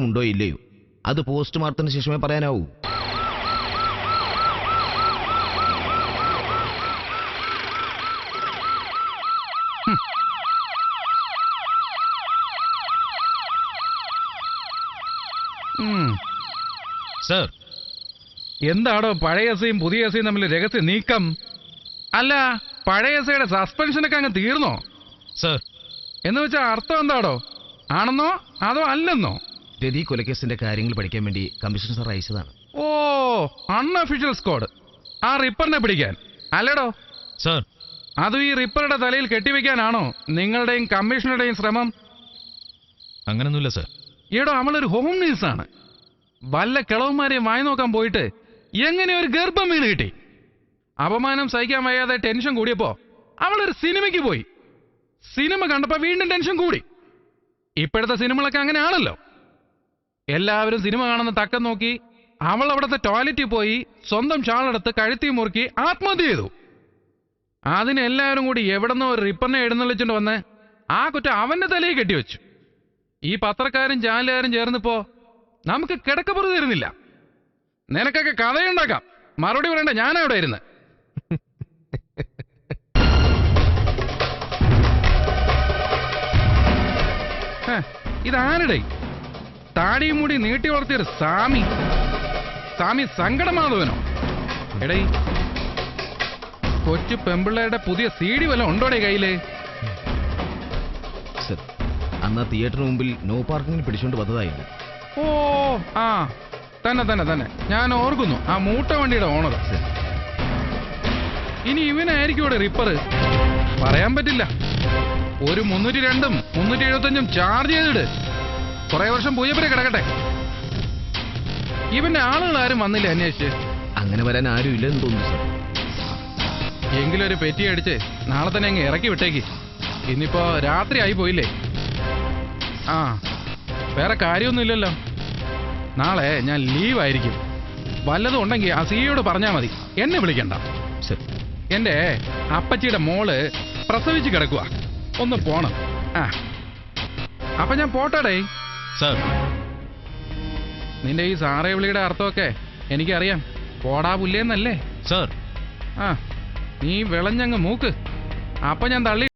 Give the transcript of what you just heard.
ഉണ്ടോ ഇല്ലയോ അത് പോസ്റ്റ്മോർട്ടത്തിന് ശേഷമേ പറയാനാവൂ. സർ, എന്താണോ പഴയ എസ്ഐയും പുതിയ എസ്ഐയും തമ്മിൽ രഹസ്യ നീക്കം? അല്ല, പഴയ എസ്ഐയുടെ സസ്പെൻഷനൊക്കെ അങ്ങ് തീർന്നോ? സർ, എന്ന് വെച്ചാൽ അർത്ഥം എന്താടോ? ആണെന്നോ അതോ അല്ലെന്നോ? രതി കൊലക്കേസിന്റെ കാര്യങ്ങൾ പഠിക്കാൻ വേണ്ടി കമ്മീഷണർ സാർ അയച്ചതാണ്. ഓ, അൺഒഫീഷ്യൽ സ്ക്വാഡ്. ആ റിപ്പറിനെ പിടിക്കാൻ അല്ലേടോ? സർ, അതും ഈ റിപ്പറുടെ തലയിൽ കെട്ടിവെക്കാനാണോ നിങ്ങളുടെയും കമ്മീഷണറുടെയും ശ്രമം? അങ്ങനൊന്നുമില്ല സർ. ഈടോ, അവളൊരു ഹോം നേഴ്സാണ്. വല്ല കിളവന്മാരെയും വായി നോക്കാൻ പോയിട്ട് എങ്ങനെ ഒരു ഗർഭം വീണ് കിട്ടി? അപമാനം സഹിക്കാൻ വയ്യാതെ ടെൻഷൻ കൂടിയപ്പോ അവളൊരു സിനിമയ്ക്ക് പോയി. സിനിമ കണ്ടപ്പോ വീണ്ടും ടെൻഷൻ കൂടി. ഇപ്പോഴത്തെ സിനിമകളൊക്കെ അങ്ങനെയാണല്ലോ. എല്ലാവരും സിനിമ കാണുന്ന തക്കം നോക്കി അവൾ അവിടുത്തെ ടോയ്ലറ്റിൽ പോയി സ്വന്തം ഷാളെടുത്ത് കഴുത്തി മുറുക്കി ആത്മഹത്യ ചെയ്തു. അതിനെല്ലാവരും കൂടി എവിടെന്നോ ഒരു റിപ്പറിനെ എഴുന്നള്ളിച്ചുകൊണ്ട് വന്ന് ആ കുറ്റം അവന്റെ തലയിൽ കെട്ടിവെച്ചു. ഈ പത്രക്കാരും ചാനലുകാരും ചേർന്നിപ്പോ നമുക്ക് കിടക്കപ്പുറത്ത് തരുന്നില്ല. നിനക്കൊക്കെ കഥയുണ്ടാക്കാം, മറുപടി പറയണ്ട ഞാനാ ഇവിടെ ഇരുന്ന്. ഇതാരുടെ താടിയും മൂടി നീട്ടി വളർത്തിയൊരു സ്വാമി സങ്കടമാധവനോ? എടേ, കൊച്ചു പെമ്പിള്ളയുടെ പുതിയ CD വല്ലതും ഉണ്ടോടെ കയ്യില്? സർ, അന്ന് ആ തിയേറ്ററിന് മുമ്പിൽ നോ പാർക്കിങ്ങിന് പിടിച്ചുകൊണ്ട് വന്നതായിരുന്നു. ഓ, ആ തന്നെ ഞാൻ ഓർക്കുന്നു, ആ മൂട്ട വണ്ടിയുടെ ഓണർ. ഇനി ഇവനായിരിക്കും ഇവിടെ റിപ്പർ. പറയാൻ പറ്റില്ല. ഒരു 302ഉം 375ഉം ചാർജ് ചെയ്തിട്. കുറെ വർഷം പൂജപ്പുര കിടക്കട്ടെ. ഇവന്റെ ആളുകൾ ആരും വന്നില്ല അന്വേഷിച്ച്. അങ്ങനെ വരാൻ ആരും ഇല്ലെന്ന് തോന്നുന്നു സർ. എങ്കിലും ഒരു പെറ്റി അടിച്ച് നാളെ തന്നെ അങ്ങ് ഇറക്കി വിട്ടേക്ക്. ഇന്നിപ്പോ രാത്രി ആയി പോയില്ലേ? ആ, വേറെ കാര്യമൊന്നുമില്ലല്ലോ. നാളെ ഞാൻ ലീവായിരിക്കും. വല്ലതും ഉണ്ടെങ്കിൽ ആ സിയോട് പറഞ്ഞാൽ മതി, എന്നെ വിളിക്കണ്ട. എന്റെ അപ്പച്ചിയുടെ മോള് പ്രസവിച്ച് കിടക്കുക, ഒന്ന് പോണം. ആ, അപ്പൊ ഞാൻ പോട്ടടേ. സർ, നിന്റെ ഈ സാറേ വിളിയുടെ അർത്ഥമൊക്കെ എനിക്കറിയാം. പോടാ പുല്ലേന്നല്ലേ? സർ. ആ, നീ വിളഞ്ഞങ്ങ് മൂക്ക്. അപ്പൊ ഞാൻ തള്ളി